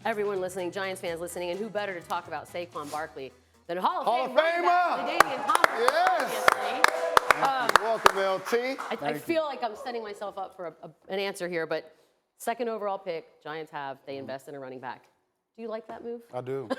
everyone listening, Giants fans listening, and who better to talk about Saquon Barkley than Hall of Famer! LaDainian Tomlinson, Yes! Welcome, LT. I feel like I'm setting myself up for an answer here, but second overall pick, Giants have, they invest in a running back. Do you like that move? I do. Of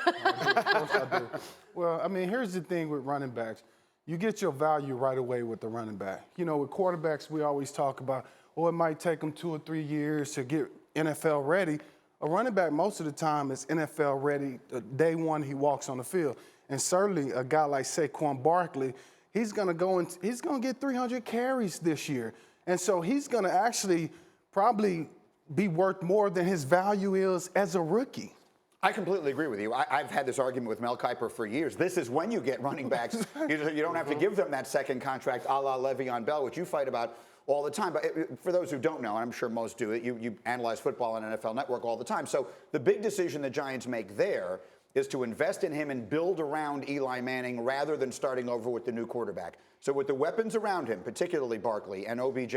course I do. Well, I mean, here's the thing with running backs. You get your value right away with the running back. You know, with quarterbacks, we always talk about, it might take them 2 or 3 years to get NFL ready. A running back, most of the time, is NFL ready day one he walks on the field. And certainly a guy like Saquon Barkley, he's going to get 300 carries this year. And so he's going to actually probably be worth more than his value is as a rookie. I completely agree with you. I've had this argument with Mel Kiper for years. This is when you get running backs. You don't have to give them that second contract a la Le'Veon Bell, which you fight about all the time. But for those who don't know, and I'm sure most do, you analyze football on NFL Network all the time. So the big decision the Giants make there is to invest in him and build around Eli Manning rather than starting over with the new quarterback. So with the weapons around him, particularly Barkley and OBJ,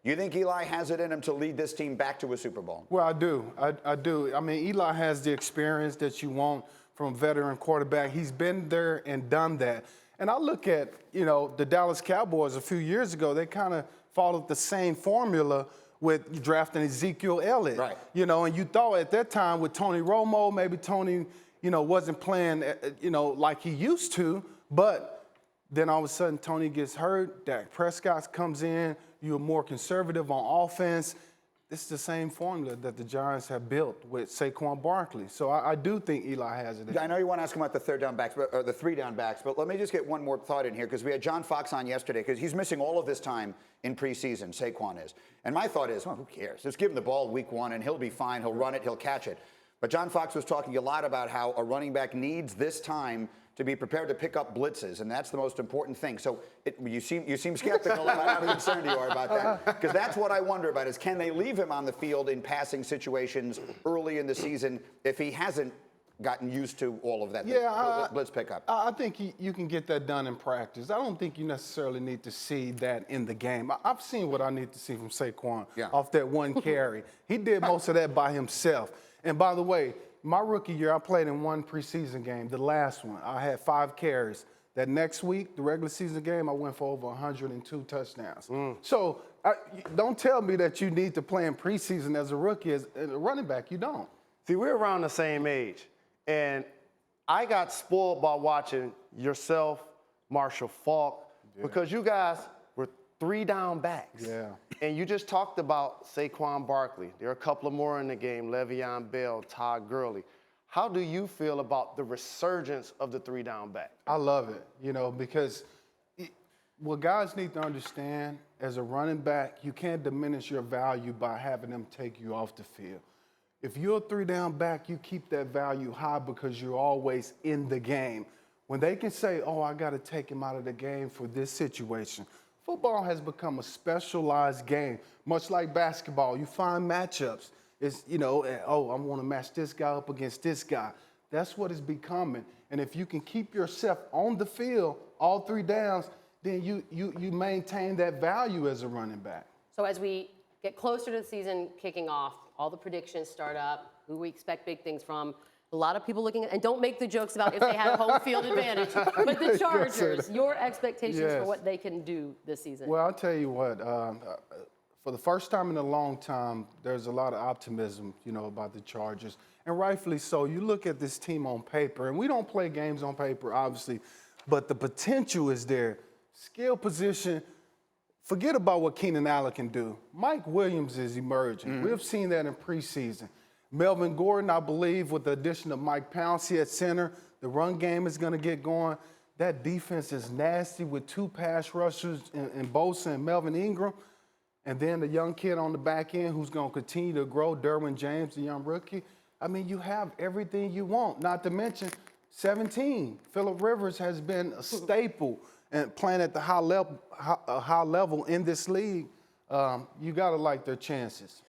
you think Eli has it in him to lead this team back to a Super Bowl? Well, I do. I do. I mean, Eli has the experience that you want from a veteran quarterback. He's been there and done that. And I look at, the Dallas Cowboys a few years ago, they kind of followed the same formula with drafting Ezekiel Elliott. Right. And you thought at that time with Tony Romo, maybe Tony, wasn't playing, like he used to, but then all of a sudden Tony gets hurt, Dak Prescott comes in, you're more conservative on offense. This is the same formula that the Giants have built with Saquon Barkley. So I do think Eli has it. I know you want to ask him about the third down backs, or the 3 down backs, but let me just get one more thought in here, because we had John Fox on yesterday, because he's missing all of this time in preseason, Saquon is. And my thought is, well, who cares? Just give him the ball week 1, and he'll be fine. He'll run it. He'll catch it. But John Fox was talking a lot about how a running back needs this time to be prepared to pick up blitzes, and that's the most important thing. So you seem skeptical about how concerned you are about that, because that's what I wonder about is, can they leave him on the field in passing situations early in the season if he hasn't gotten used to all of that blitz pickup? I think you can get that done in practice. I don't think you necessarily need to see that in the game. I've seen what I need to see from Saquon off that one carry. He did most of that by himself. And by the way, my rookie year, I played in one preseason game, the last one. I had 5 carries. That next week, the regular season game, I went for over 102 touchdowns. So don't tell me that you need to play in preseason as a rookie. As a running back, you don't. See, we're around the same age. And I got spoiled by watching yourself, Marshall Faulk, because you guys were 3 down backs. Yeah. And you just talked about Saquon Barkley. There are a couple of more in the game, Le'Veon Bell, Todd Gurley. How do you feel about the resurgence of the 3 down back? I love it, because what guys need to understand, as a running back, you can't diminish your value by having them take you off the field. If you're a 3 down back, you keep that value high because you're always in the game. When they can say, I got to take him out of the game for this situation. Football has become a specialized game, much like basketball. You find matchups. It's, I want to match this guy up against this guy. That's what it's becoming. And if you can keep yourself on the field, all 3 downs, then you maintain that value as a running back. So as we get closer to the season kicking off, all the predictions start up, who we expect big things from. A lot of people looking at, and don't make the jokes about if they have home field advantage, but the Chargers, your expectations for what they can do this season. Well, I'll tell you what, for the first time in a long time, there's a lot of optimism, about the Chargers, and rightfully so. You look at this team on paper, and we don't play games on paper, obviously, but the potential is there. Skill position, forget about what Keenan Allen can do. Mike Williams is emerging. We've seen that in preseason. Melvin Gordon, I believe, with the addition of Mike Pouncey at center, the run game is going to get going. That defense is nasty with 2 pass rushers in Bosa and Melvin Ingram. And then the young kid on the back end who's going to continue to grow, Derwin James, the young rookie. I mean, you have everything you want, not to mention 17. Phillip Rivers has been a staple and playing at the high level in this league. You got to like their chances.